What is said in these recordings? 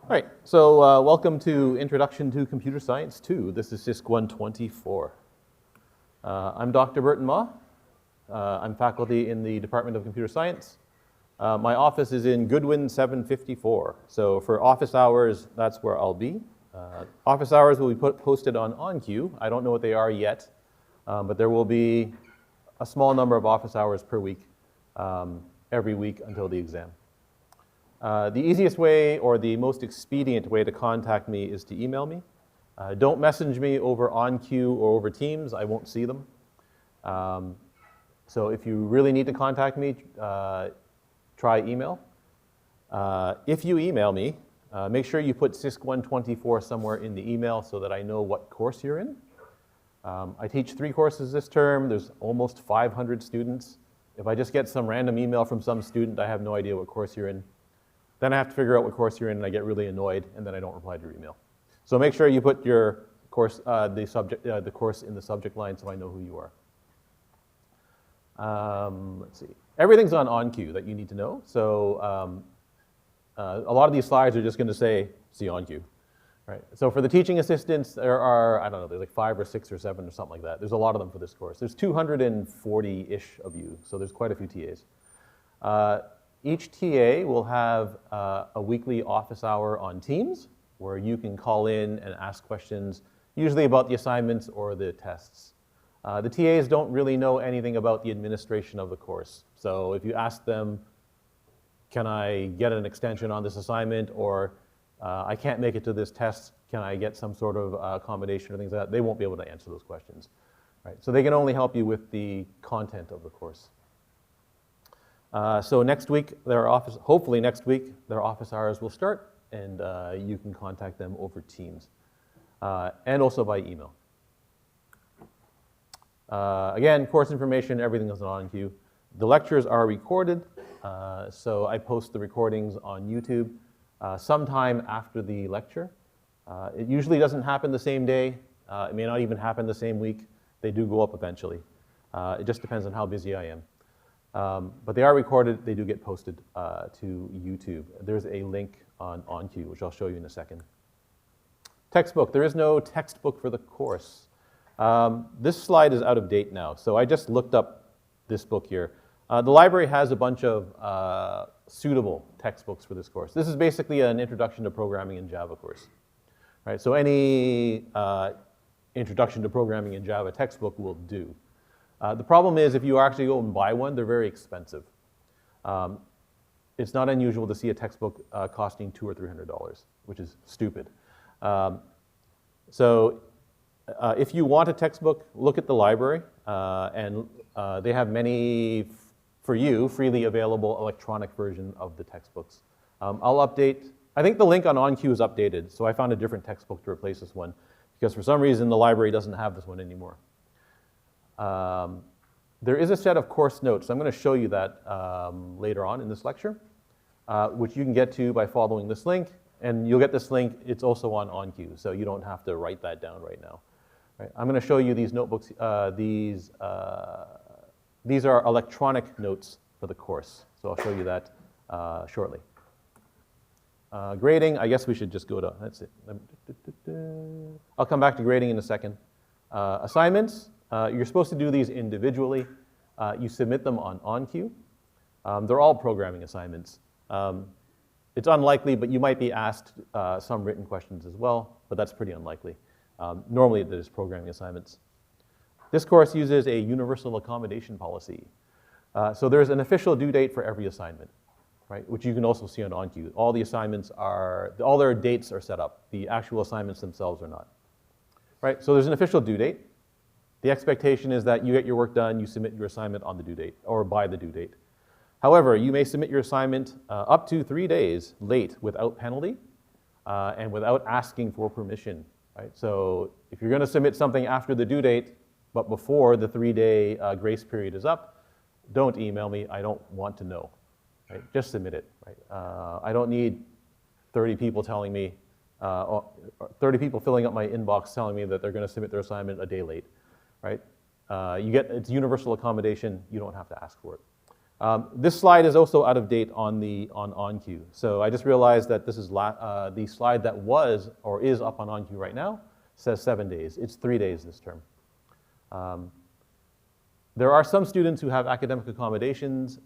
All right, so welcome to Introduction to Computer Science 2. This is CISC 124. I'm Dr. Burton Ma. I'm faculty in the Department of Computer Science. My office is in Goodwin 754. So for office hours, that's where I'll be. Office hours will be posted on OnCue. I don't know what they are yet, but there will be a small number of office hours per week, every week until the exam. The easiest way or the most expedient way to contact me is to email me. Don't message me over OnCue or over Teams. I won't see them. So if you really need to contact me, try email. If you email me, make sure you put CISC 124 somewhere in the email so that I know what course you're in. I teach 3 courses this term. There's almost 500 students. If I just get some random email from some student, I have no idea what course you're in. Then I have to figure out what course you're in, and I get really annoyed, and then I don't reply to your email. So make sure you put your course, the course in the subject line so I know who you are. Let's see. Everything's on OnCue that you need to know. So a lot of these slides are just going to say, see OnCue. Right? So for the teaching assistants, there are, I don't know, there's like 5 or 6 or 7 or something like that. There's a lot of them for this course. There's 240-ish of you, so there's quite a few TAs. Each TA will have a weekly office hour on Teams where you can call in and ask questions, usually about the assignments or the tests. The TAs don't really know anything about the administration of the course. So if you ask them, can I get an extension on this assignment, or I can't make it to this test, can I get some sort of accommodation or things like that, they won't be able to answer those questions. Right? So they can only help you with the content of the course. So next week, hopefully next week, their office hours will start, and you can contact them over Teams, and also by email. Again, course information, everything is on OnCue. The lectures are recorded, so I post the recordings on YouTube sometime after the lecture. It usually doesn't happen the same day. It may not even happen the same week. They do go up eventually. It just depends on how busy I am. But they are recorded, they do get posted to YouTube. There's a link on OnCue, which I'll show you in a second. Textbook, there is no textbook for the course. This slide is out of date now, so I just looked up this book here. The library has a bunch of suitable textbooks for this course. This is basically an Introduction to Programming in Java course. Right, so any Introduction to Programming in Java textbook will do. The problem is if you actually go and buy one, they're very expensive. It's not unusual to see a textbook costing $200 or $300, which is stupid. So if you want a textbook, look at the library, and they have many, for you, freely available electronic version of the textbooks. I'll update, I think the link on OnCue is updated, so I found a different textbook to replace this one, because for some reason the library doesn't have this one anymore. There is a set of course notes. I'm going to show you that later on in this lecture, which you can get to by following this link. And you'll get this link. It's also on OnCue, so you don't have to write that down right now. Right? I'm going to show you these notebooks. These are electronic notes for the course, so I'll show you that shortly. Grading, I guess we should just go to, that's it. I'll come back to grading in a second. Assignments. You're supposed to do these individually. You submit them on OnCue. They're all programming assignments. It's unlikely, but you might be asked some written questions as well, but that's pretty unlikely. Normally, there's programming assignments. This course uses a universal accommodation policy. So there's an official due date for every assignment, right? Which you can also see on OnCue. All the assignments all their dates are set up. The actual assignments themselves are not, right? So there's an official due date. The expectation is that you get your work done, you submit your assignment on the due date, or by the due date. However, you may submit your assignment up to 3 days late without penalty and without asking for permission. Right? So if you're going to submit something after the due date, but before the 3-day grace period is up, don't email me. I don't want to know. Right? Just submit it. Right? I don't need 30 people telling me, 30 people filling up my inbox telling me that they're going to submit their assignment a day late. Right? It's universal accommodation. You don't have to ask for it. This slide is also out of date on OnQ. So I just realized that this is the slide that was or is up on OnQ right now says 7 days. It's 3 days this term. There are some students who have academic accommodations.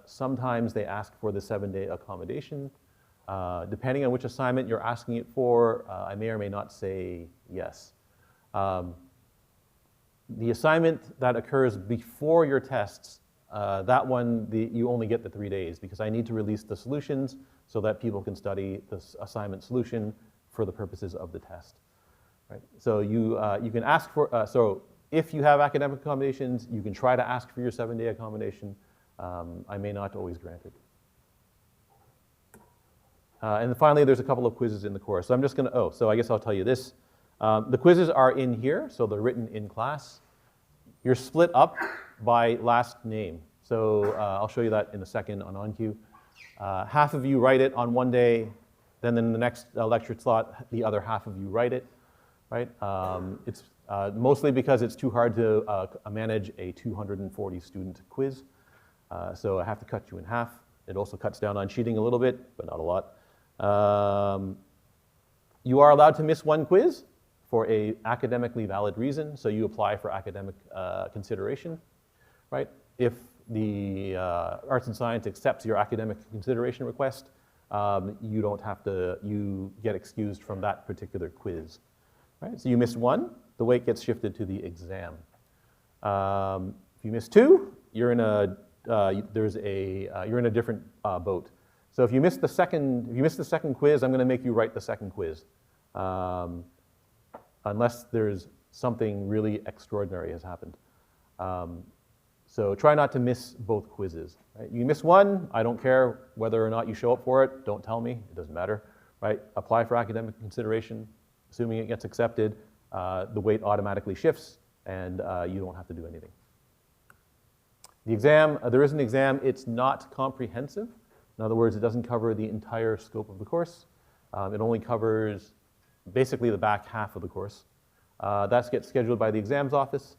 Sometimes they ask for the 7-day accommodation. Depending on which assignment you're asking it for, I may or may not say yes. The assignment that occurs before your tests, that one, you only get the 3 days because I need to release the solutions so that people can study this assignment solution for the purposes of the test. Right? So you can ask for, so if you have academic accommodations, you can try to ask for your 7-day accommodation. I may not always grant it. And finally, there's a couple of quizzes in the course. So I'm just gonna, so I guess I'll tell you this. The quizzes are in here, so they're written in class. You're split up by last name. So I'll show you that in a second on OnQ. Half of you write it on one day, then in the next lecture slot, the other half of you write it, right? It's mostly because it's too hard to manage a 240 student quiz. So I have to cut you in half. It also cuts down on cheating a little bit, but not a lot. You are allowed to miss one quiz for a academically valid reason, so you apply for academic consideration, right? If the Arts and Science accepts your academic consideration request, you don't have to, you get excused from that particular quiz, right? So you miss one, the weight gets shifted to the exam. If you miss two, you're in a, you're in a different boat. So if you miss the second quiz, I'm gonna make you write the second quiz. Unless there's something really extraordinary has happened. So try not to miss both quizzes. Right? You miss one, I don't care whether or not you show up for it, don't tell me, it doesn't matter. Right? Apply for academic consideration, assuming it gets accepted, the weight automatically shifts and you don't have to do anything. The exam, there is an exam, it's not comprehensive. In other words, it doesn't cover the entire scope of the course. It only covers basically the back half of the course. That gets scheduled by the exams office.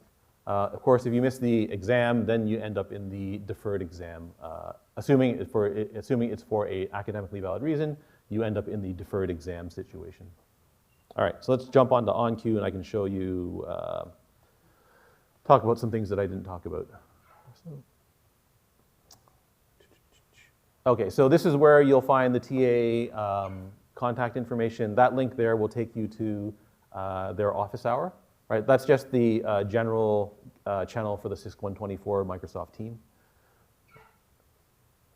Of course, if you miss the exam, then you end up in the deferred exam. Assuming it's for an academically valid reason, you end up in the deferred exam situation. All right, so let's jump on to OnQ and I can show you, talk about some things that I didn't talk about. Okay, so this is where you'll find the TA contact information. That link there will take you to their office hour, right? That's just the general channel for the CISC 124 Microsoft team.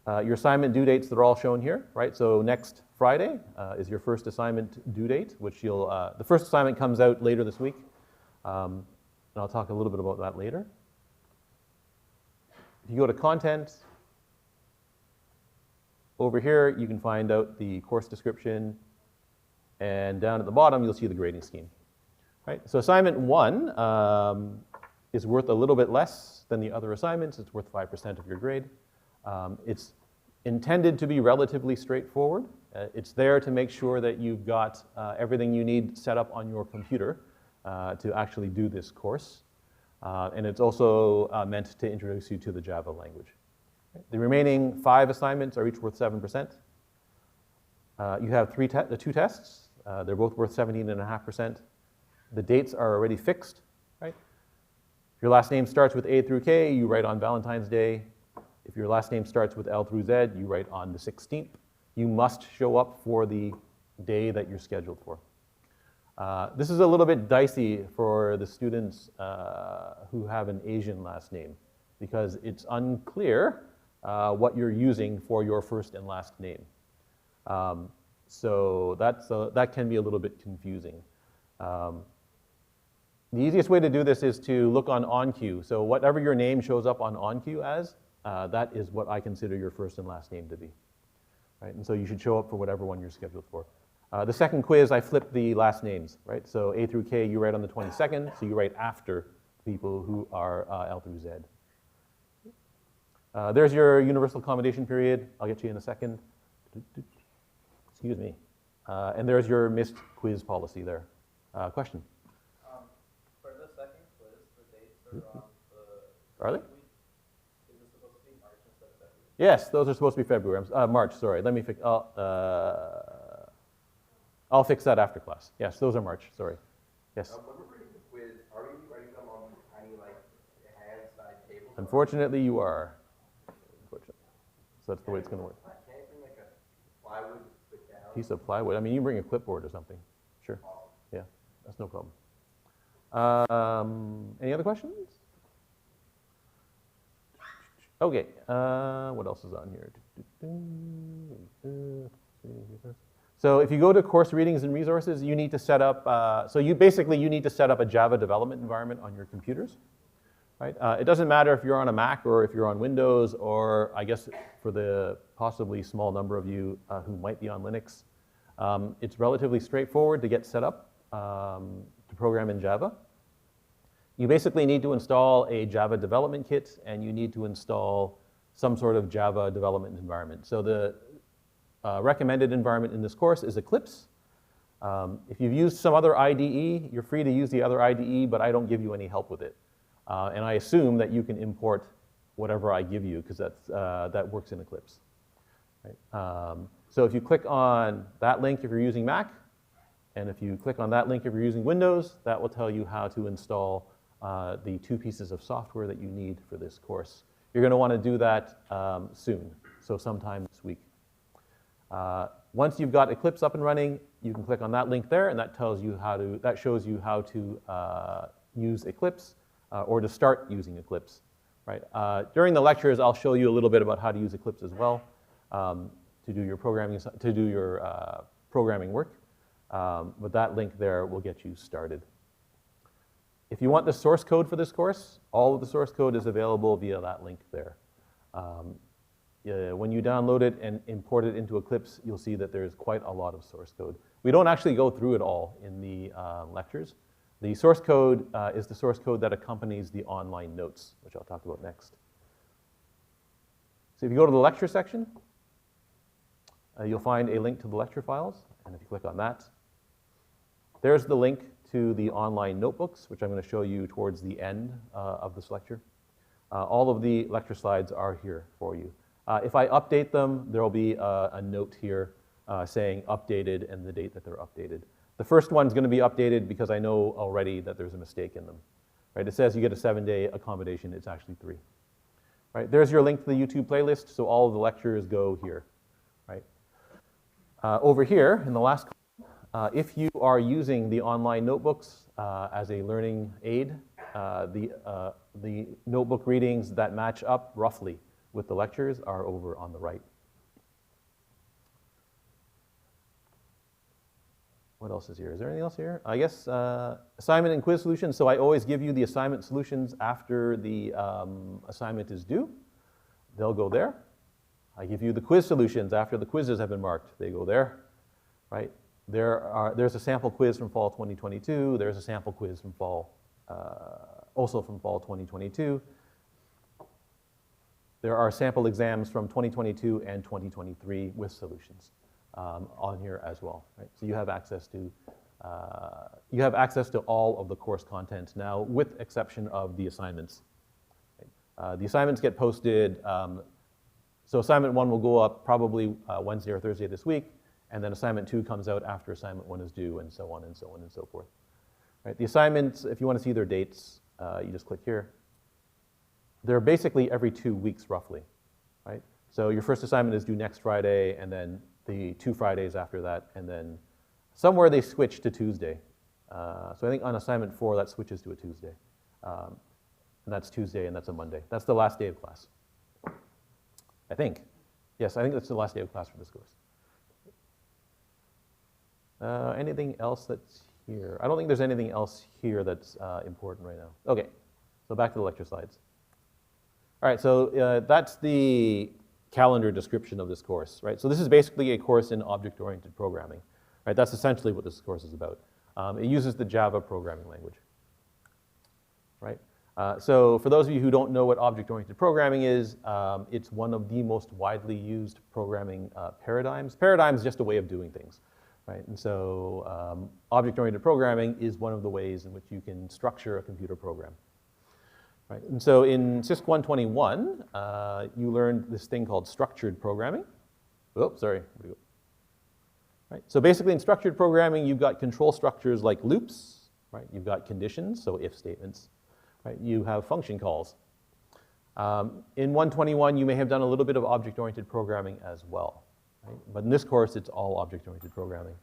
Your assignment due dates, they're all shown here, right? So next Friday is your first assignment due date, which you'll, the first assignment comes out later this week. And I'll talk a little bit about that later. If you go to content, over here, you can find out the course description, and down at the bottom, you'll see the grading scheme. Right? So assignment 1 is worth a little bit less than the other assignments. It's worth 5% of your grade. It's intended to be relatively straightforward. It's there to make sure that you've got everything you need set up on your computer to actually do this course. And it's also meant to introduce you to the Java language. The remaining 5 assignments are each worth 7%. You have the 2 tests. They're both worth 17.5%. The dates are already fixed, right? If your last name starts with A through K, you write on Valentine's Day. If your last name starts with L through Z, you write on the 16th. You must show up for the day that you're scheduled for. This is a little bit dicey for the students who have an Asian last name because it's unclear what you're using for your first and last name. So that can be a little bit confusing. The easiest way to do this is to look on OnQ. So whatever your name shows up on OnQ as, that is what I consider your first and last name to be. Right? And so you should show up for whatever one you're scheduled for. The second quiz, I flipped the last names, right? So A through K, you write on the 22nd, so you write after people who are L through Z. There's your universal accommodation period. I'll get you in a second. Excuse me. And there's your missed quiz policy there. Question? For the second quiz, the dates are on the Are they? week. Is it supposed to be March instead of Yes, those are supposed to be February. March, sorry. Let me fix. I'll fix that after class. Yes, those are March. Sorry. Yes. When we're writing the quiz, are we writing them on tiny, like, hand-side tables? Unfortunately, you are. Unfortunately. So that's the way it's going to work. Can I bring like a plywood to stick down? Piece of plywood. I mean, you can bring a clipboard or something. Sure. Awesome. Yeah, that's no problem. Any other questions? Okay. What else is on here? So if you go to course readings and resources, you need to set up, so you need to set up a Java development environment on your computers, right? It doesn't matter if you're on a Mac or if you're on Windows, or I guess for the possibly small number of you who might be on Linux, it's relatively straightforward to get set up to program in Java. You basically need to install a Java development kit, and you need to install some sort of Java development environment. So the recommended environment in this course is Eclipse. If you've used some other IDE, you're free to use the other IDE, but I don't give you any help with it. And I assume that you can import whatever I give you, because that works in Eclipse. Right? So if you click on that link if you're using Mac, and if you click on that link if you're using Windows, that will tell you how to install the 2 pieces of software that you need for this course. You're going to want to do that soon, so sometime this week. Once you've got Eclipse up and running, you can click on that link there, and that tells you that shows you how to use Eclipse or to start using Eclipse. Right? During the lectures, I'll show you a little bit about how to use Eclipse as well to do your programming work. But that link there will get you started. If you want the source code for this course, all of the source code is available via that link there. When you download it and import it into Eclipse, you'll see that there's quite a lot of source code. We don't actually go through it all in the lectures. The source code is the source code that accompanies the online notes, which I'll talk about next. So if you go to the lecture section, you'll find a link to the lecture files, and if you click on that, there's the link to the online notebooks, which I'm going to show you towards the end of this lecture. All of the lecture slides are here for you. If I update them, there will be a note here saying updated and the date that they're updated. The first one's going to be updated because I know already that there's a mistake in them. Right? It says you get a 7-day accommodation. It's actually 3. Right? There's your link to the YouTube playlist, so all of the lectures go here. Right? Over here in the last column, if you are using the online notebooks as a learning aid, the notebook readings that match up roughly with the lectures are over on the right. What else is here? Is there anything else here? I guess assignment and quiz solutions. So I always give you the assignment solutions after the assignment is due. They'll go there. I give you the quiz solutions after the quizzes have been marked. They go there, right? There's a sample quiz from fall 2022. There's a sample quiz from fall, also from fall 2022. There are sample exams from 2022 and 2023 with solutions on here as well. Right? So you have access to all of the course content now, with exception of the assignments. Right? The assignments get posted. So assignment 1 will go up probably Wednesday or Thursday this week, and then assignment 2 comes out after assignment 1 is due, and so on and so on and so forth. Right? The assignments, if you want to see their dates, you just click here. They're basically every 2 weeks, roughly, right? So your first assignment is due next Friday, and then the 2 Fridays after that, and then somewhere they switch to Tuesday. So I think on assignment 4, that switches to a Tuesday. And that's Tuesday, and that's a Monday. That's the last day of class, I think. Yes, I think that's the last day of class for this course. Anything else that's here? I don't think there's anything else here that's important right now. Okay, so back to the lecture slides. All right, so that's the calendar description of this course, right? So this is basically a course in object-oriented programming, right? That's essentially what this course is about. It uses the Java programming language, right? So for those of you who don't know what object-oriented programming is, it's one of the most widely used programming paradigms. Paradigm is just a way of doing things, right? And so object-oriented programming is one of the ways in which you can structure a computer program. Right? And so in CISC 121, you learned this thing called structured programming. Oops, sorry. Where'd it go? Right? So basically in structured programming, you've got control structures like loops, right? You've got conditions, so if statements, right? You have function calls. In 121, you may have done a little bit of object-oriented programming as well, right? But in this course, it's all object-oriented programming.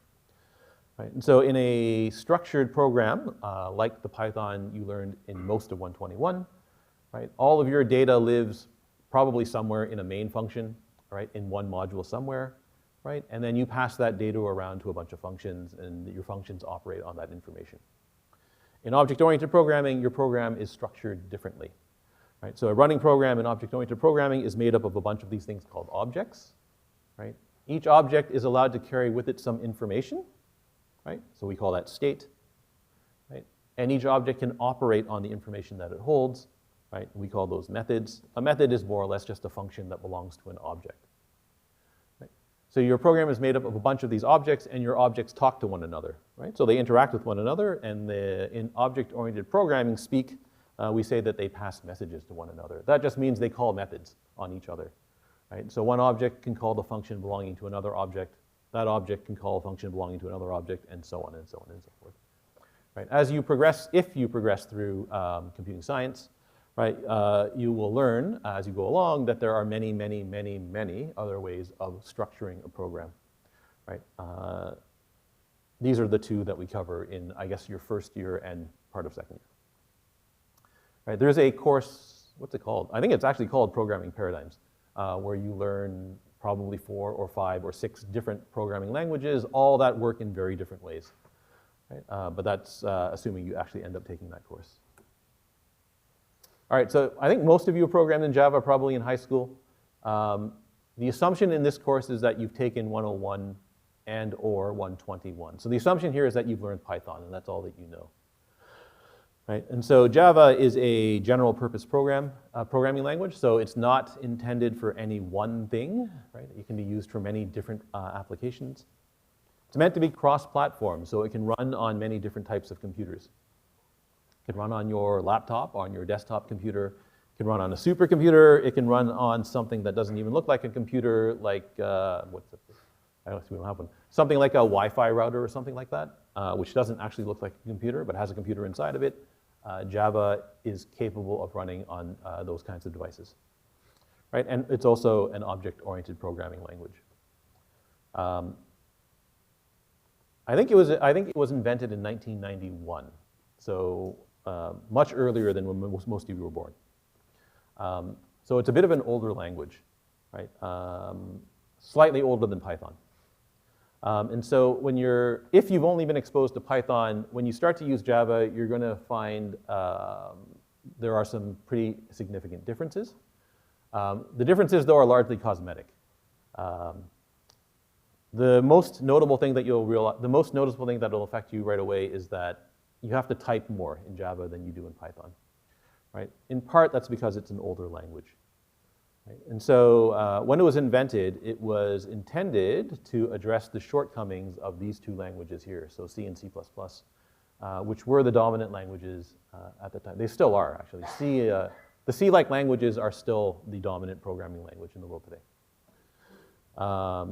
Right? And so in a structured program, like the Python you learned in most of 121, right? All of your data lives probably somewhere in a main function, right? In one module somewhere, right? And then you pass that data around to a bunch of functions, and your functions operate on that information. In object-oriented programming, your program is structured differently, right? So a running program in object-oriented programming is made up of a bunch of these things called objects, right? Each object is allowed to carry with it some information, right? So we call that state, right? And each object can operate on the information that it holds, right? We call those methods. A method is more or less just a function that belongs to an object, right? So your program is made up of a bunch of these objects, and your objects talk to one another, right? So they interact with one another, and in object-oriented programming speak, we say that they pass messages to one another. That just means they call methods on each other, right? So one object can call the function belonging to another object. That object can call a function belonging to another object, and so on and so on and so forth. Right? As you progress, if you progress through computing science, right, you will learn as you go along that there are many, many, many, many other ways of structuring a program. Right? These are the two that we cover in, I guess, your first year and part of second year. Right? There's a course, what's it called? I think it's actually called Programming Paradigms, where you learn probably 4 or 5 or 6 different programming languages, all that work in very different ways. Right? But that's assuming you actually end up taking that course. All right, so I think most of you have programmed in Java probably in high school. The assumption in this course is that you've taken 101 and or 121. So the assumption here is that you've learned Python, and that's all that you know. Right? And so Java is a general purpose programming language, so it's not intended for any one thing, right? It can be used for many different applications. It's meant to be cross-platform, so it can run on many different types of computers. It can run on your laptop, on your desktop computer, it can run on a supercomputer, it can run on something that doesn't even look like a computer, like, I don't see we don't have one. Something like a Wi-Fi router or something like that, which doesn't actually look like a computer, but has a computer inside of it. Java is capable of running on those kinds of devices, right? And it's also an object-oriented programming language. I think it was invented in 1991, so much earlier than when most of you were born. So it's a bit of an older language, right? Slightly older than Python. And so if you've only been exposed to Python, when you start to use Java, you're going to find there are some pretty significant differences. The differences, though, are largely cosmetic. The most notable thing that the most noticeable thing that will affect you right away is that you have to type more in Java than you do in Python, right? In part, that's because it's an older language. Right? And so when it was invented, it was intended to address the shortcomings of these two languages here, so C and C++, which were the dominant languages at the time. They still are, actually. The C-like languages are still the dominant programming language in the world today.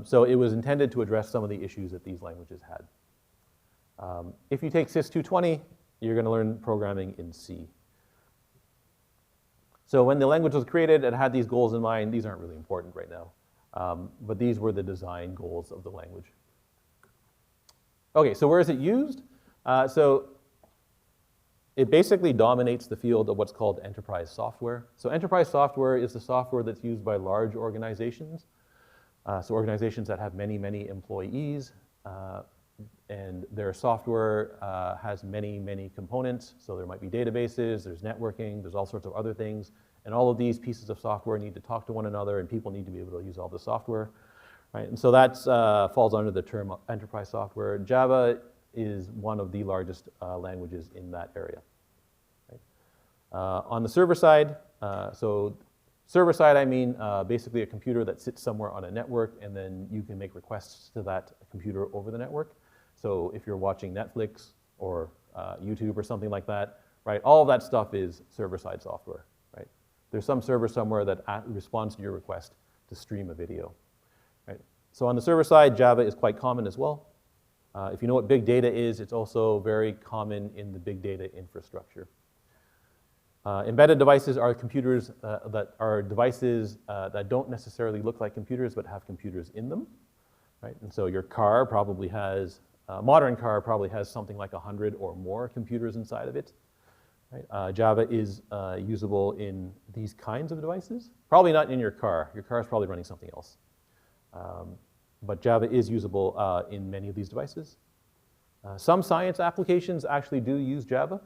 So it was intended to address some of the issues that these languages had. If you take CISC 220, you're going to learn programming in C. So when the language was created, it had these goals in mind. These aren't really important right now, but these were the design goals of the language. Okay, so where is it used? So it basically dominates the field of what's called enterprise software. So enterprise software is the software that's used by large organizations. So organizations that have many, many employees, and their software has many, many components. So there might be databases, there's networking, there's all sorts of other things. And all of these pieces of software need to talk to one another, and people need to be able to use all the software. Right? And so that falls under the term enterprise software. Java is one of the largest languages in that area. Right? On the server side, server side, I mean basically a computer that sits somewhere on a network, and then you can make requests to that computer over the network. So if you're watching Netflix or YouTube or something like that, right, all of that stuff is server-side software. There's some server somewhere that responds to your request to stream a video. Right? So on the server side, Java is quite common as well. If you know what big data is, it's also very common in the big data infrastructure. Embedded devices are computers that are devices that don't necessarily look like computers but have computers in them. Right? And so your car probably has, a modern car probably has something like 100 or more computers inside of it. Right? Java is usable in these kinds of devices. Probably not in your car. Your car is probably running something else. But Java is usable in many of these devices. Some science applications actually do use Java.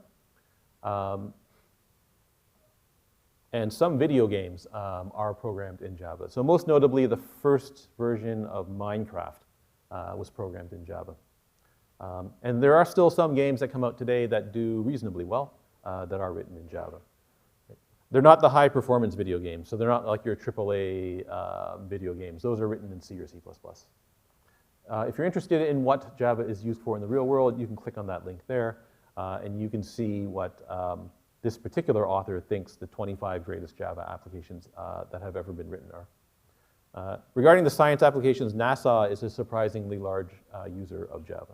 And some video games are programmed in Java. So most notably, the first version of Minecraft was programmed in Java. And there are still some games that come out today that do reasonably well that are written in Java. They're not the high-performance video games, so they're not like your AAA video games. Those are written in C or C++. If you're interested in what Java is used for in the real world, you can click on that link there, and you can see what this particular author thinks the 25 greatest Java applications that have ever been written are. Regarding the science applications, NASA is a surprisingly large user of Java.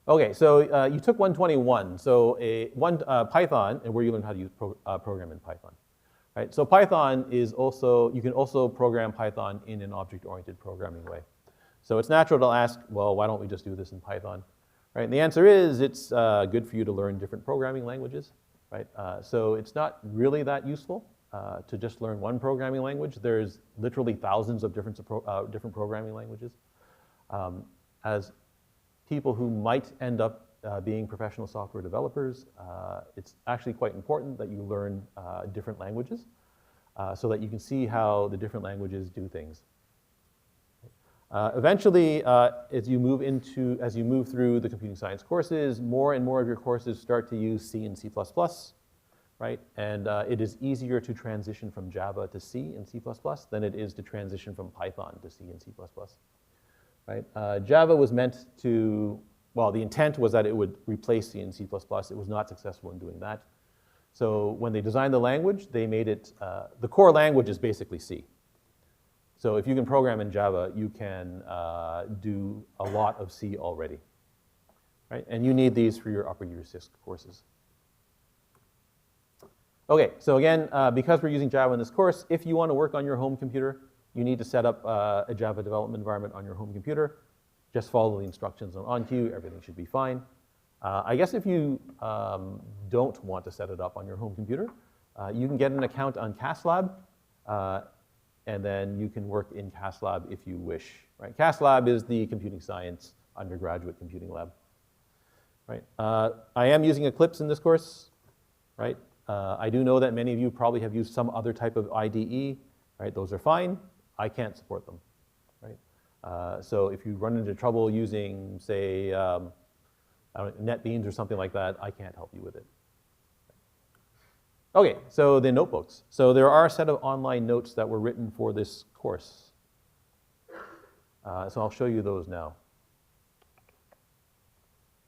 Okay, so you took 121, so Python, and where you learned how to use program in Python. Right? So Python is also, you can also program Python in an object-oriented programming way. So it's natural to ask, well, why don't we just do this in Python? Right? And the answer is it's good for you to learn different programming languages. Right? So it's not really that useful to just learn one programming language. There's literally thousands of different programming languages. As people who might end up being professional software developers, it's actually quite important that you learn different languages so that you can see how the different languages do things. Eventually, as you move through the computing science courses, more and more of your courses start to use C and C++, right? And it is easier to transition from Java to C and C++ than it is to transition from Python to C and C++. Right? Java was meant to, well, the intent was that it would replace C and C++. It was not successful in doing that. So when they designed the language, they made it, the core language is basically C. So if you can program in Java, you can do a lot of C already. Right? And you need these for your upper year 6 courses. Okay, so again, because we're using Java in this course, if you want to work on your home computer, you need to set up a Java development environment on your home computer. Just follow the instructions on OnCue, everything should be fine. I guess if you don't want to set it up on your home computer, you can get an account on CastLab, and then you can work in CastLab if you wish. Right? CastLab is the computing science undergraduate computing lab. Right? I am using Eclipse in this course. Right? I do know that many of you probably have used some other type of IDE. Right? Those are fine. I can't support them. Right? So if you run into trouble using, say, NetBeans or something like that, I can't help you with it. Okay, so the notebooks. So there are a set of online notes that were written for this course. So I'll show you those now.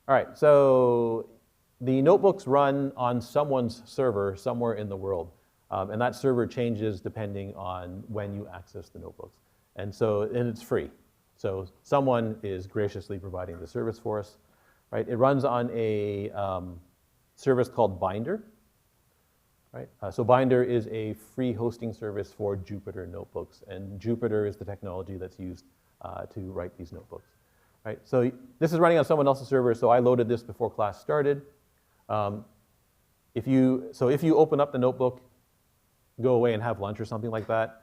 All right, so the notebooks run on someone's server somewhere in the world. And that server changes depending on when you access the notebooks. And it's free. So someone is graciously providing the service for us. Right? It runs on a service called Binder. Right? So Binder is a free hosting service for Jupyter notebooks, and Jupyter is the technology that's used to write these notebooks. Right? So this is running on someone else's server, so I loaded this before class started. If you open up the notebook, go away and have lunch or something like that,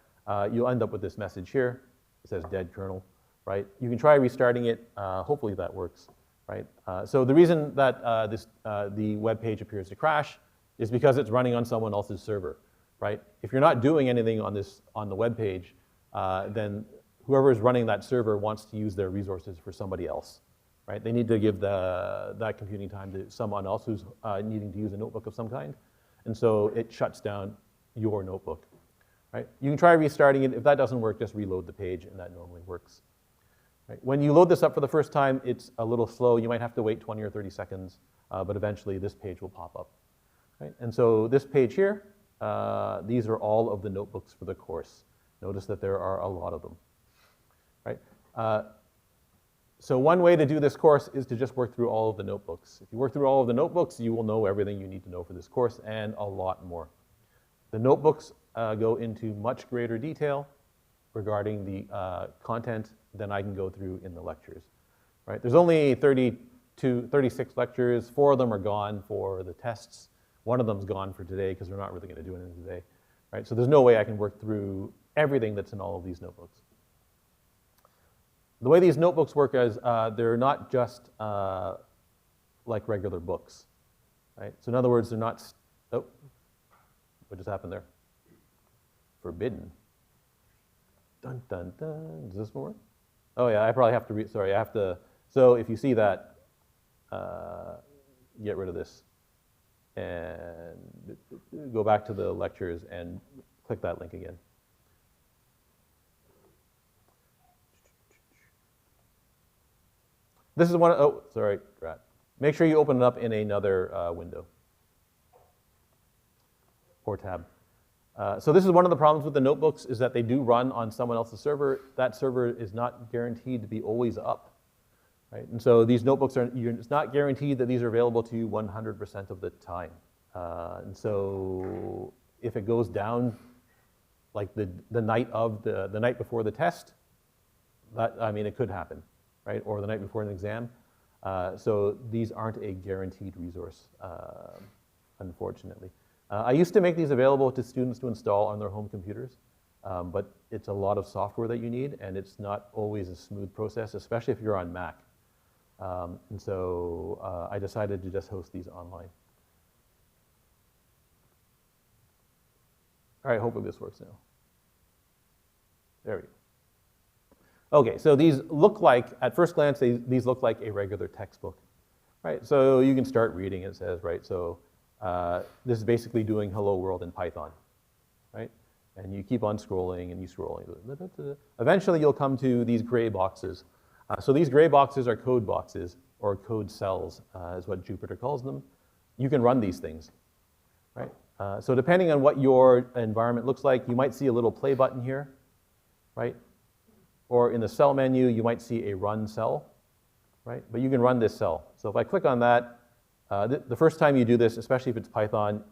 you'll end up with this message here. It says dead kernel. Right? You can try restarting it. Hopefully that works. Right? So the reason that the web page appears to crash is because it's running on someone else's server, right? If you're not doing anything on the web page, then whoever is running that server wants to use their resources for somebody else, right? They need to give that computing time to someone else who's needing to use a notebook of some kind, and so it shuts down your notebook, right? You can try restarting it. If that doesn't work, just reload the page, and that normally works. Right? When you load this up for the first time, it's a little slow. You might have to wait 20 or 30 seconds, but eventually this page will pop up. right? And so this page here, these are all of the notebooks for the course. Notice that there are a lot of them, right? So one way to do this course is to just work through all of the notebooks. If you work through all of the notebooks, you will know everything you need to know for this course and a lot more. The notebooks go into much greater detail regarding the content than I can go through in the lectures, right? There's only 36 lectures. 4 of them are gone for the tests. One of them's gone for today because we're not really going to do anything today, right? So there's no way I can work through everything that's in all of these notebooks. The way these notebooks work is they're not just like regular books, right? So in other words, they're not, oh, what just happened there? Forbidden. Dun, dun, dun. Does this one work? Oh yeah, I probably have to sorry, I have to, so if you see that, get rid of this and go back to the lectures and click that link again. This is one, oh, sorry, Drat. Make sure you open it up in another window or tab. So this is one of the problems with the notebooks is that they do run on someone else's server. That server is not guaranteed to be always up, right? And so these notebooks it's not guaranteed that these are available to you 100% of the time. And so if it goes down like the night before the test, it could happen, right? Or the night before an exam. So these aren't a guaranteed resource, unfortunately. I used to make these available to students to install on their home computers, but it's a lot of software that you need, and it's not always a smooth process, especially if you're on Mac. And so I decided to just host these online. All right, hopefully this works now. There we go. Okay, so these look like, at first glance, these look like a regular textbook, right? So you can start reading, it says, right? So this is basically doing Hello World in Python, right? And you keep on scrolling and you scroll. Eventually you'll come to these gray boxes. So these gray boxes are code boxes, or code cells, is what Jupyter calls them. You can run these things, right? So depending on what your environment looks like, you might see a little play button here, right? Or in the cell menu, you might see a run cell, right? But you can run this cell. So if I click on that, the first time you do this, especially if it's Python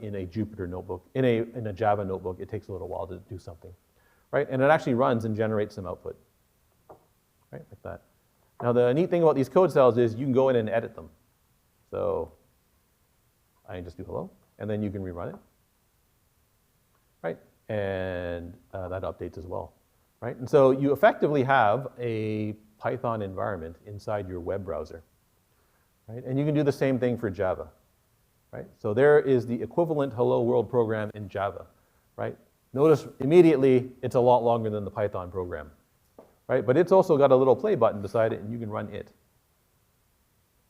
in a Jupyter notebook, in a Java notebook, it takes a little while to do something, right? And it actually runs and generates some output, right, like that. Now the neat thing about these code cells is you can go in and edit them. So I can just do hello, and then you can rerun it, right? And that updates as well, right? And so you effectively have a Python environment inside your web browser. Right? And you can do the same thing for Java, right? So there is the equivalent Hello World program in Java, right? Notice immediately it's a lot longer than the Python program, right? But it's also got a little play button beside it, and you can run it,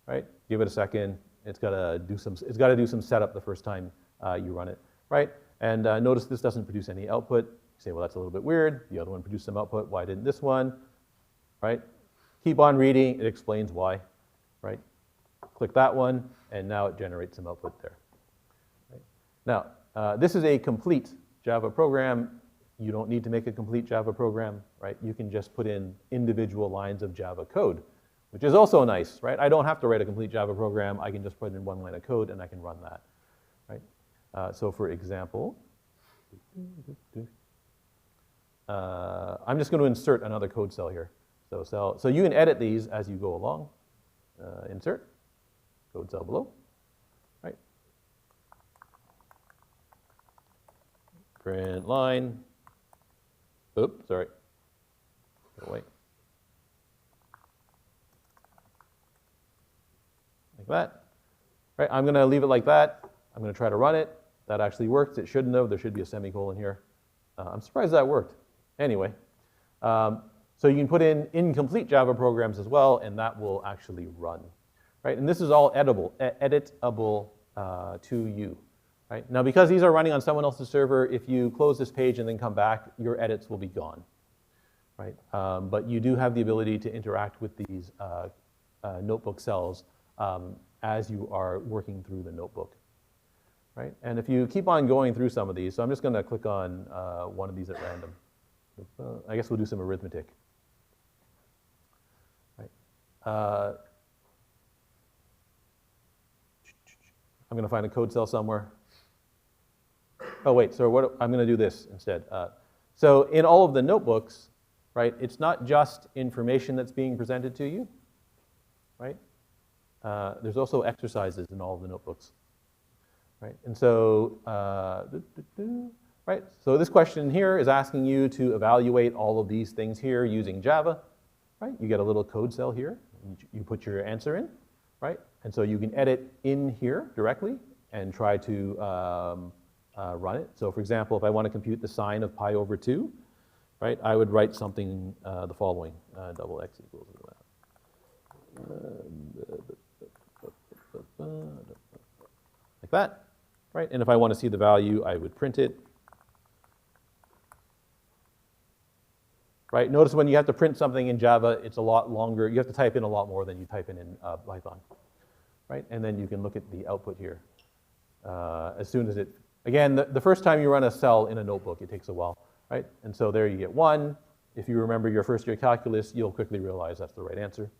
right? Give it a second. It's got to do some setup the first time you run it, right? And notice this doesn't produce any output. You say, well, that's a little bit weird. The other one produced some output. Why didn't this one, right? Keep on reading. It explains why, right? Click that one, and now it generates some output there. Right? Now, this is a complete Java program. You don't need to make a complete Java program, right? You can just put in individual lines of Java code, which is also nice, right? I don't have to write a complete Java program. I can just put in one line of code, and I can run that, right? So for example, I'm just going to insert another code cell here. So you can edit these as you go along. Insert. Code cell below, right? Print line. Oops, sorry. Go away. Like that. Right, I'm going to leave it like that. I'm going to try to run it. That actually works. It shouldn't have. There should be a semicolon here. I'm surprised that worked. Anyway, so you can put in incomplete Java programs as well, and that will actually run. Right? And this is all editable to you. Right? Now, because these are running on someone else's server, if you close this page and then come back, your edits will be gone. Right? But you do have the ability to interact with these notebook cells as you are working through the notebook. right? And if you keep on going through some of these, so I'm just going to click on one of these at random. I guess we'll do some arithmetic. Right. I'm going to find a code cell somewhere. Oh, wait, so I'm going to do this instead. So in all of the notebooks, right, it's not just information that's being presented to you, right? There's also exercises in all of the notebooks, right? And so, right, so this question here is asking you to evaluate all of these things here using Java, right? You get a little code cell here, you put your answer in, right? And so you can edit in here directly and try to run it. So for example, if I want to compute the sine of pi over 2, right, I would write something the following, double x equals like that, right? And if I want to see the value, I would print it. Right? Notice when you have to print something in Java, it's a lot longer. You have to type in a lot more than you type in Python, right? And then you can look at the output here. As soon as it, again, the first time you run a cell in a notebook, it takes a while, right? And so there you get 1. If you remember your first year calculus, you'll quickly realize that's the right answer,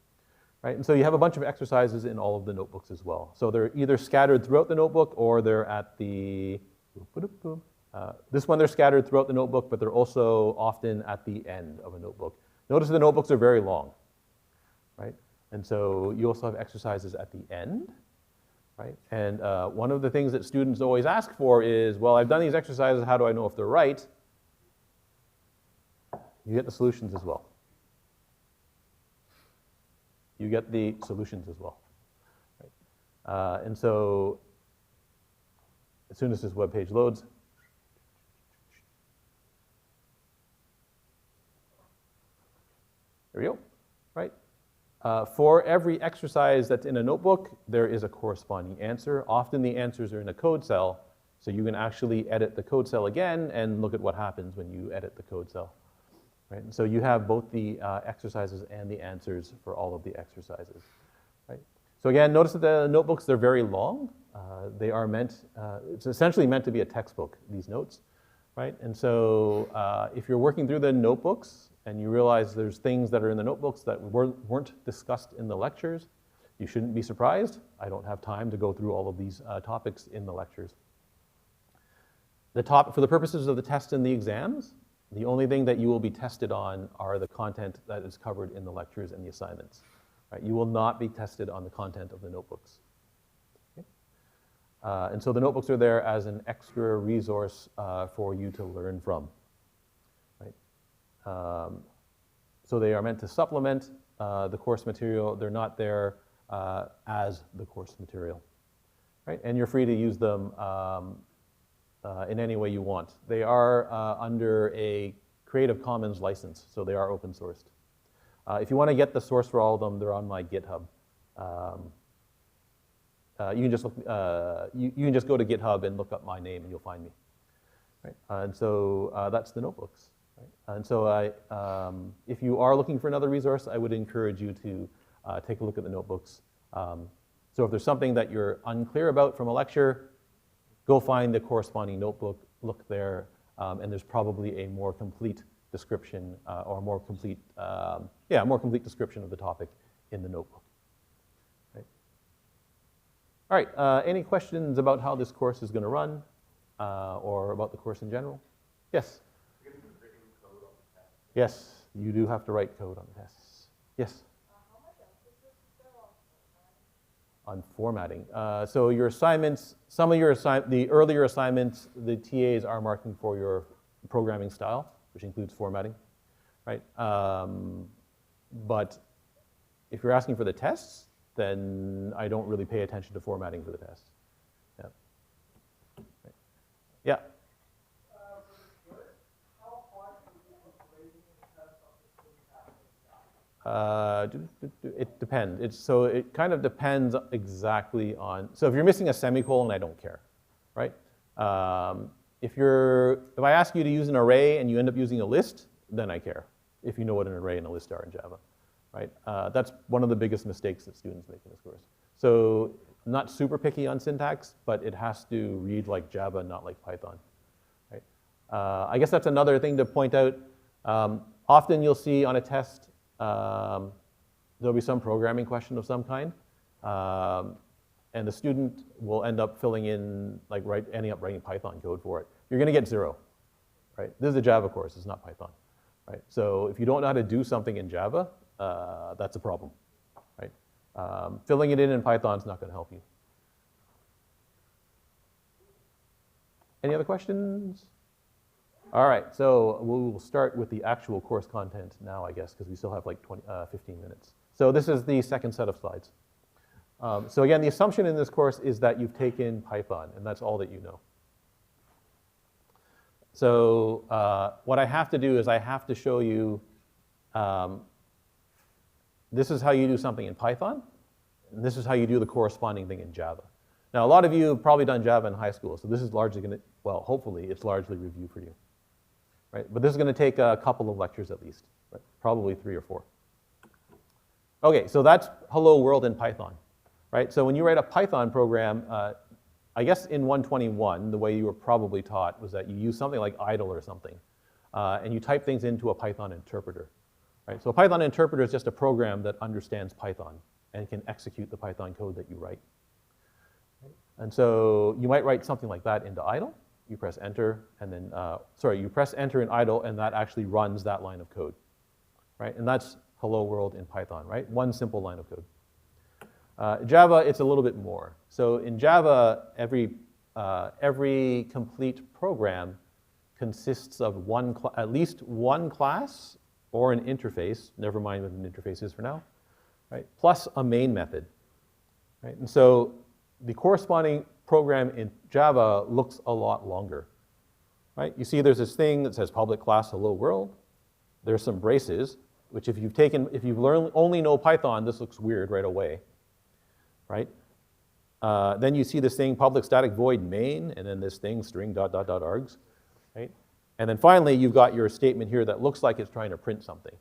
right? And so you have a bunch of exercises in all of the notebooks as well. So they're either scattered throughout the notebook or they're at the, this one they're scattered throughout the notebook, but they're also often at the end of a notebook. Notice the notebooks are very long, right? And so you also have exercises at the end, right? And one of the things that students always ask for is, well, I've done these exercises, how do I know if they're right? You get the solutions as well. You get the solutions as well, right? And so as soon as this web page loads, there we go, right? For every exercise that's in a notebook, there is a corresponding answer. Often the answers are in a code cell, so you can actually edit the code cell again and look at what happens when you edit the code cell, right? And so you have both the exercises and the answers for all of the exercises, right? So again, notice that the notebooks, they're very long. They are meant, it's essentially meant to be a textbook, these notes, right? And so if you're working through the notebooks, and you realize there's things that are in the notebooks that weren't discussed in the lectures, you shouldn't be surprised. I don't have time to go through all of these topics in the lectures. For the purposes of the test and the exams, the only thing that you will be tested on are the content that is covered in the lectures and the assignments. Right? You will not be tested on the content of the notebooks. Okay? And so the notebooks are there as an extra resource for you to learn from. So they are meant to supplement the course material. They're not there as the course material, right? And you're free to use them in any way you want. They are under a Creative Commons license, so they are open sourced. If you want to get the source for all of them, they're on my GitHub. You can just look, you can just go to GitHub and look up my name, and you'll find me. Right? And so that's the notebooks. Right? And so if you are looking for another resource, I would encourage you to take a look at the notebooks. So if there's something that you're unclear about from a lecture, go find the corresponding notebook, look there, and there's probably a more complete description or more complete, more complete description of the topic in the notebook. Right. All right, any questions about how this course is going to run or about the course in general? Yes? Yes, you do have to write code on the tests. Yes? How much emphasis is there on formatting? On formatting. So your assignments, some of your the earlier assignments, the TAs are marking for your programming style, which includes formatting, right? But if you're asking for the tests, then I don't really pay attention to formatting for the tests. Yeah. Right. Yeah. It depends. So it kind of depends exactly on, so if you're missing a semicolon, I don't care, right? If I ask you to use an array and you end up using a list, then I care, if you know what an array and a list are in Java, right? That's one of the biggest mistakes that students make in this course. So not super picky on syntax, but it has to read like Java, not like Python. Right? I guess that's another thing to point out. Often you'll see on a test, there'll be some programming question of some kind, and the student will end up filling in, like ending up writing Python code for it. You're going to get 0. Right? This is a Java course, it's not Python. Right? So if you don't know how to do something in Java, that's a problem. Right? Filling it in Python is not going to help you. Any other questions? All right, so we'll start with the actual course content now, I guess, because we still have like 15 minutes. So this is the second set of slides. So again, the assumption in this course is that you've taken Python, and that's all that you know. So what I have to do is I have to show you, this is how you do something in Python, and this is how you do the corresponding thing in Java. Now, a lot of you have probably done Java in high school, so this is largely going to, well, hopefully it's largely review for you. Right? But this is going to take a couple of lectures at least, right? Probably 3 or 4. Okay, so that's hello world in Python. Right? So when you write a Python program, I guess in 121, the way you were probably taught was that you use something like idle or something, and you type things into a Python interpreter. Right? So a Python interpreter is just a program that understands Python and can execute the Python code that you write. And so you might write something like that into idle. You press enter, and then, you press enter in idle, and that actually runs that line of code. Right? And that's hello world in Python, right? One simple line of code. Java, it's a little bit more. So in Java, every complete program consists of at least one class or an interface, never mind what an interface is for now, right? Plus a main method, right? And so the corresponding program in Java looks a lot longer, right? You see there's this thing that says public class hello world. There's some braces, which if you've only know Python, this looks weird right away. Right? Then you see this thing, public static void main, and then this thing, string ... args, right? And then finally, you've got your statement here that looks like it's trying to print something,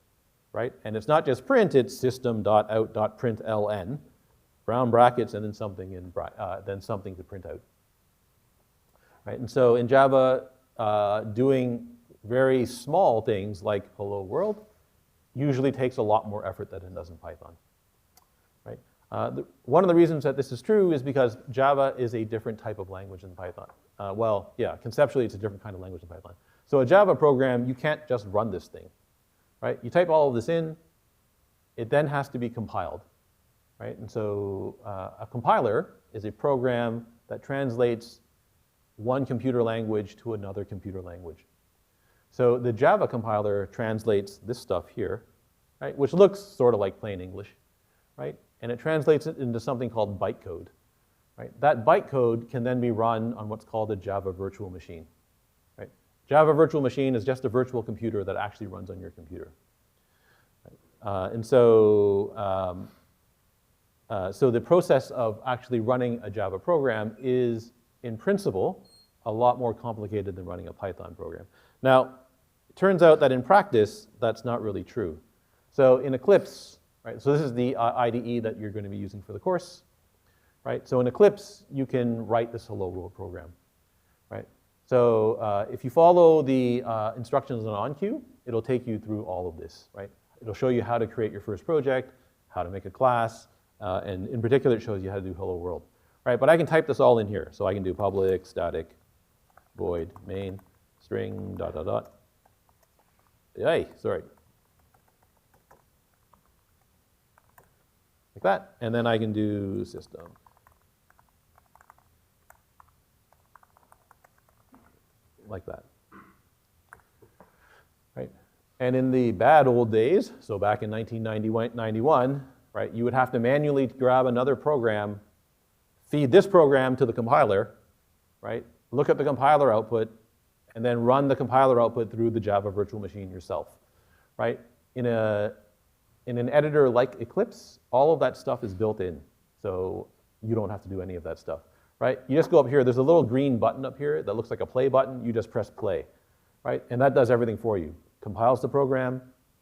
right? And it's not just print, it's system.out.println, round brackets, and then something to print out, right? And so in Java, doing very small things like hello world usually takes a lot more effort than it does in Python. One of the reasons that this is true is because Java is a different type of language than Python. Well, yeah, conceptually it's a different kind of language than Python. So a Java program, you can't just run this thing, right? You type all of this in, it then has to be compiled, right? And so a compiler is a program that translates one computer language to another computer language. So the Java compiler translates this stuff here, right? Which looks sort of like plain English, right? And it translates it into something called bytecode. Right? That bytecode can then be run on what's called a Java virtual machine. Right? Java virtual machine is just a virtual computer that actually runs on your computer. Right? So the process of actually running a Java program is, in principle, a lot more complicated than running a Python program. Now, it turns out that in practice, that's not really true. So in Eclipse, right, so this is the IDE that you're going to be using for the course. Right? So in Eclipse, you can write this hello world program. Right? So if you follow the instructions on OnQ, it'll take you through all of this. Right? It'll show you how to create your first project, how to make a class, and in particular, it shows you how to do hello world. Right? But I can type this all in here. So I can do public static void main string ... Hey, sorry. Like that, and then I can do system. Like that. Right? And in the bad old days, so back in 1991, right, you would have to manually grab another program, feed this program to the compiler, right, look at the compiler output, and then run the compiler output through the Java virtual machine yourself. Right? In an editor like Eclipse, all of that stuff is built in, so you don't have to do any of that stuff, right? You just go up here, there's a little green button up here that looks like a play button, you just press play, right? And that does everything for you. Compiles the program,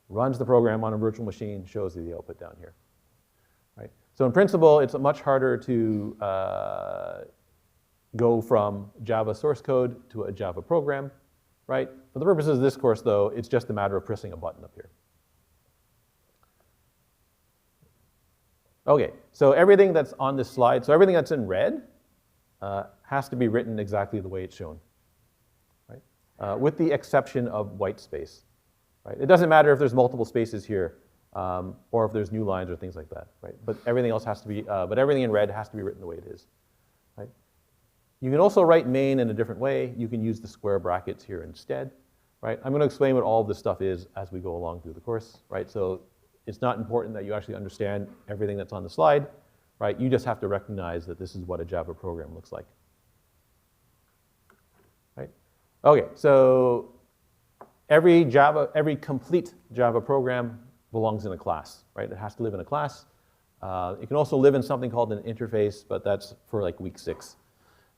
runs the program on a virtual machine, shows you the output down here, right? So in principle, it's much harder to go from Java source code to a Java program, right? For the purposes of this course, though, it's just a matter of pressing a button up here. Okay, so everything that's on this slide, so everything that's in red has to be written exactly the way it's shown, right? With the exception of white space, right? It doesn't matter if there's multiple spaces here or if there's new lines or things like that, right? But everything else has to be, but everything in red has to be written the way it is, right? You can also write main in a different way. You can use the square brackets here instead, right? I'm going to explain what all of this stuff is as we go along through the course, right? So it's not important that you actually understand everything that's on the slide, right? You just have to recognize that this is what a Java program looks like, right? Okay, so every complete Java program belongs in a class, right? It has to live in a class. It can also live in something called an interface, but that's for like week 6,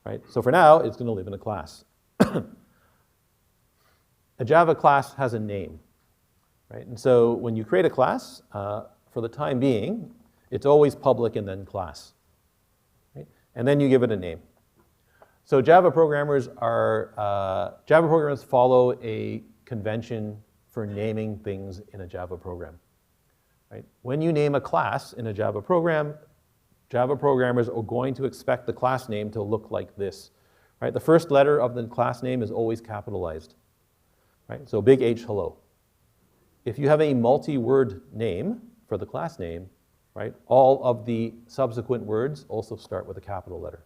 right? So for now, it's going to live in a class. A Java class has a name, right? And so when you create a class, for the time being, it's always public and then class, right? And then you give it a name. So Java programmers follow a convention for naming things in a Java program, right? When you name a class in a Java program, Java programmers are going to expect the class name to look like this, right? The first letter of the class name is always capitalized, right? So big H, hello. If you have a multi-word name for the class name, right, all of the subsequent words also start with a capital letter,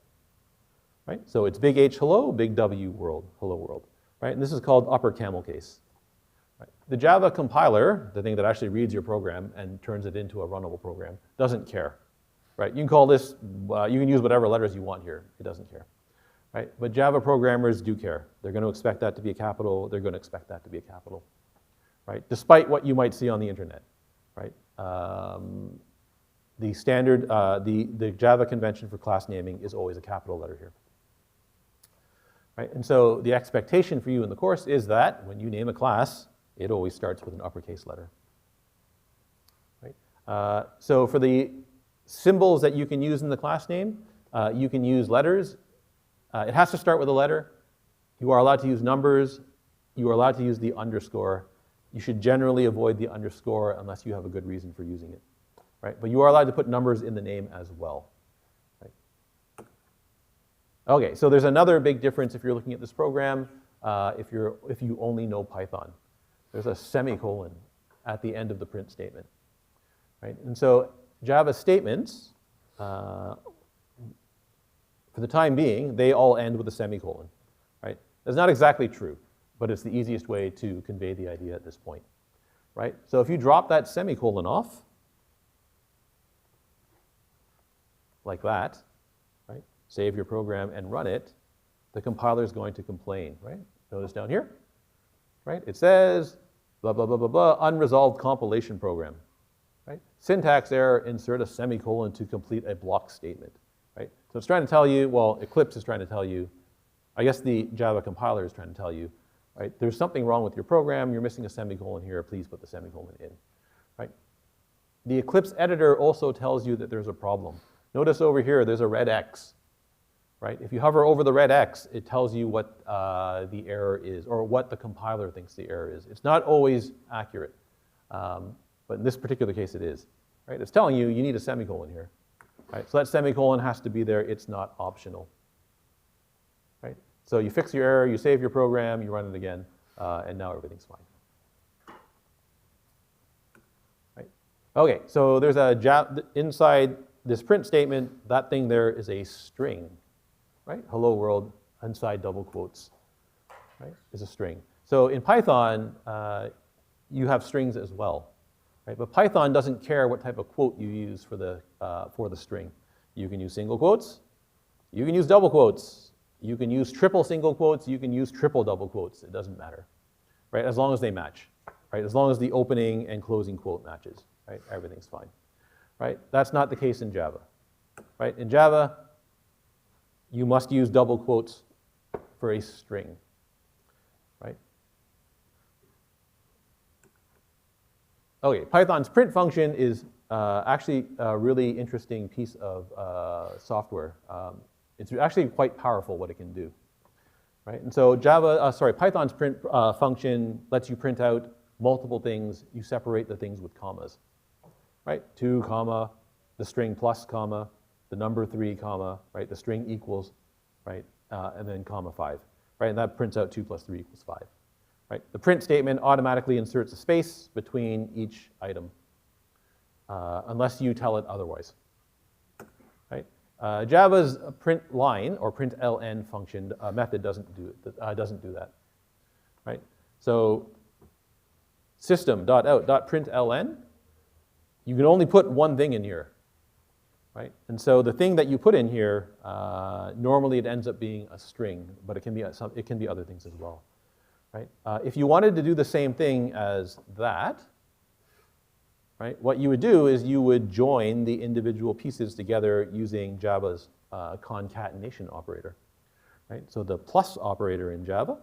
right? So it's big H, hello, big W, world, hello world, right? And this is called upper camel case. Right? The Java compiler, the thing that actually reads your program and turns it into a runnable program, doesn't care, right? You can call this, you can use whatever letters you want here. It doesn't care, right? But Java programmers do care. They're going to expect that to be a capital. They're going to expect that to be a capital, right? Despite what you might see on the internet, right? The standard, the Java convention for class naming is always a capital letter here. Right? And so the expectation for you in the course is that when you name a class, it always starts with an uppercase letter. Right? So for the symbols that you can use in the class name, you can use letters. It has to start with a letter. You are allowed to use numbers. You are allowed to use the underscore. You should generally avoid the underscore unless you have a good reason for using it. Right? But you are allowed to put numbers in the name as well. Right? Okay, so there's another big difference if you're looking at this program, if you only know Python. There's a semicolon at the end of the print statement. Right? And so Java statements, for the time being, they all end with a semicolon. Right? That's not exactly true, but it's the easiest way to convey the idea at this point. Right? So if you drop that semicolon off, like that, right? Save your program and run it, the compiler is going to complain, right? Notice down here, right? It says, blah, blah, blah, blah, blah, unresolved compilation program, right? Syntax error, insert a semicolon to complete a block statement, right? So it's trying to tell you, well, Eclipse is trying to tell you, I guess the Java compiler is trying to tell you, right? There's something wrong with your program, you're missing a semicolon here, please put the semicolon in, right? The Eclipse editor also tells you that there's a problem. Notice over here, there's a red X, right? If you hover over the red X, it tells you what the error is, or what the compiler thinks the error is. It's not always accurate, but in this particular case, it is, right? It's telling you you need a semicolon here, right? So that semicolon has to be there. It's not optional, right? So you fix your error, you save your program, you run it again, and now everything's fine. Right? Okay, so there's a inside this print statement, that thing there is a string, right? Hello world, inside double quotes, right? Is a string. So in Python, you have strings as well, right? But Python doesn't care what type of quote you use for the string. You can use single quotes, you can use double quotes, you can use triple single quotes, you can use triple double quotes. It doesn't matter, right? As long as they match, right? As long as the opening and closing quote matches, right? Everything's fine. Right? That's not the case in Java. Right? In Java, you must use double quotes for a string. Right? Okay, Python's print function is actually a really interesting piece of software. It's actually quite powerful what it can do, right? And so Python's print function lets you print out multiple things. You separate the things with commas, right? 2, comma, the string plus, comma, the number 3, comma, right? The string equals, right? And then comma 5, right? And that prints out 2 plus 3 equals 5, right? The print statement automatically inserts a space between each item, unless you tell it otherwise, right? Java's print line or println function method doesn't do that, right? So system.out.println, you can only put one thing in here, right? And so the thing that you put in here, normally it ends up being a string, but it can be other things as well, right? If you wanted to do the same thing as that, right, what you would do is you would join the individual pieces together using Java's concatenation operator, right? So the plus operator in Java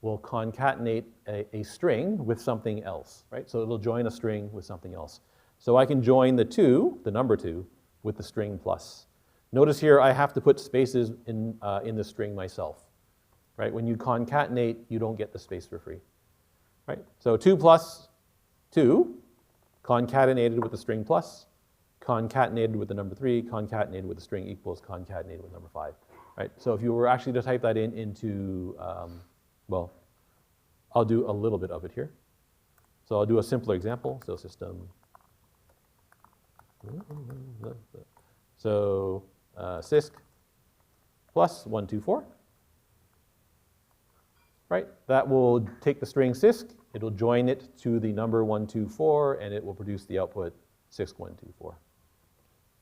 will concatenate a string with something else, right? So it'll join a string with something else. So I can join the number 2, with the string plus. Notice here I have to put spaces in the string myself, right? When you concatenate, you don't get the space for free, right? So 2 plus 2, concatenated with the string plus, concatenated with the number 3, concatenated with the string equals, concatenated with number 5, right? So if you were actually to type that into, well, I'll do a little bit of it here. So I'll do a simpler example. So system. So sysc plus 124, right? That will take the string sysc, it'll join it to the number 124, and it will produce the output sysc124,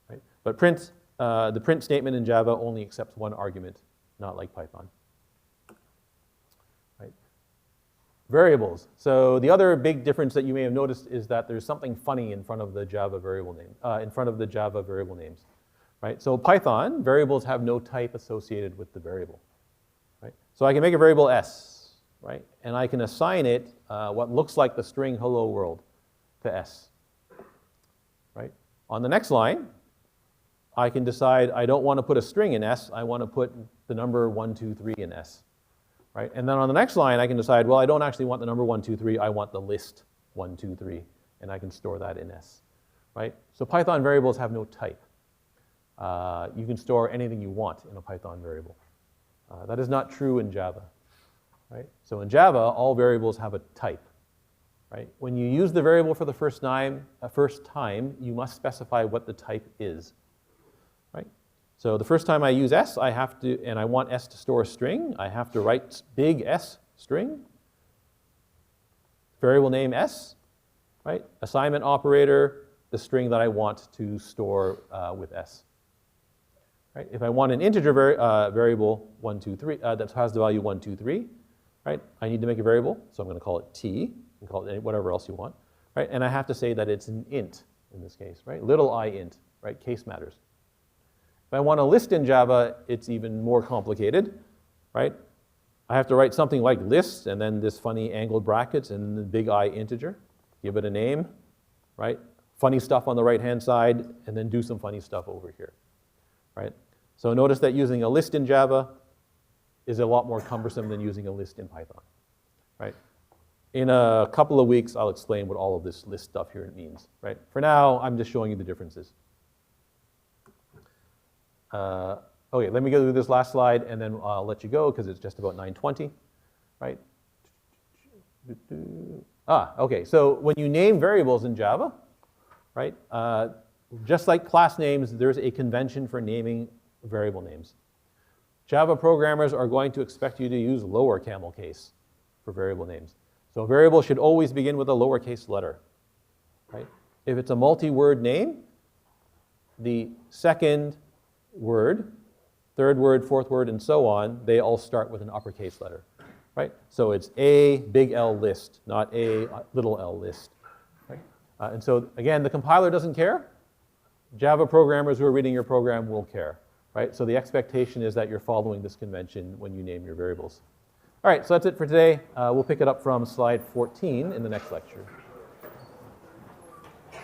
right? But the print statement in Java only accepts one argument, not like Python, right? Variables. So the other big difference that you may have noticed is that there's something funny in front of the Java variable name, names, right? So Python, variables have no type associated with the variable, right? So I can make a variable s, right? And I can assign it what looks like the string hello world to s, right? On the next line, I can decide I don't want to put a string in s, I want to put the number 1, 2, 3 in s. Right? And then on the next line, I can decide, well, I don't actually want the number 1, 2, 3, I want the list 1, 2, 3, and I can store that in S, right? So Python variables have no type. You can store anything you want in a Python variable. That is not true in Java, right? So in Java, all variables have a type, right? When you use the variable for the first time, you must specify what the type is, right? So the first time I use s, and I want s to store a string, I have to write big S string, variable name s, right? Assignment operator, the string that I want to store with s, right? If I want an integer variable 1, 2, 3 that has the value 1, 2, 3, right? I need to make a variable, so I'm going to call it t. You can call it whatever else you want, right? And I have to say that it's an int in this case, right? Little I int, right? Case matters. If I want a list in Java, it's even more complicated, right? I have to write something like list, and then this funny angled brackets, and the big I integer, give it a name, right? Funny stuff on the right-hand side, and then do some funny stuff over here, right? So notice that using a list in Java is a lot more cumbersome than using a list in Python, right? In a couple of weeks, I'll explain what all of this list stuff here means, right? For now, I'm just showing you the differences. Okay, let me go through this last slide, and then I'll let you go because it's just about 9:20, right? Okay, so when you name variables in Java, right, just like class names, there's a convention for naming variable names. Java programmers are going to expect you to use lower camel case for variable names. So a variable should always begin with a lowercase letter, right? If it's a multi-word name, the second word, third word, fourth word, and so on, they all start with an uppercase letter, right? So it's a big L list, not a little l list, right? And so again, the compiler doesn't care. Java programmers who are reading your program will care, right? So the expectation is that you're following this convention when you name your variables. All right, so that's it for today. We'll pick it up from slide 14 in the next lecture.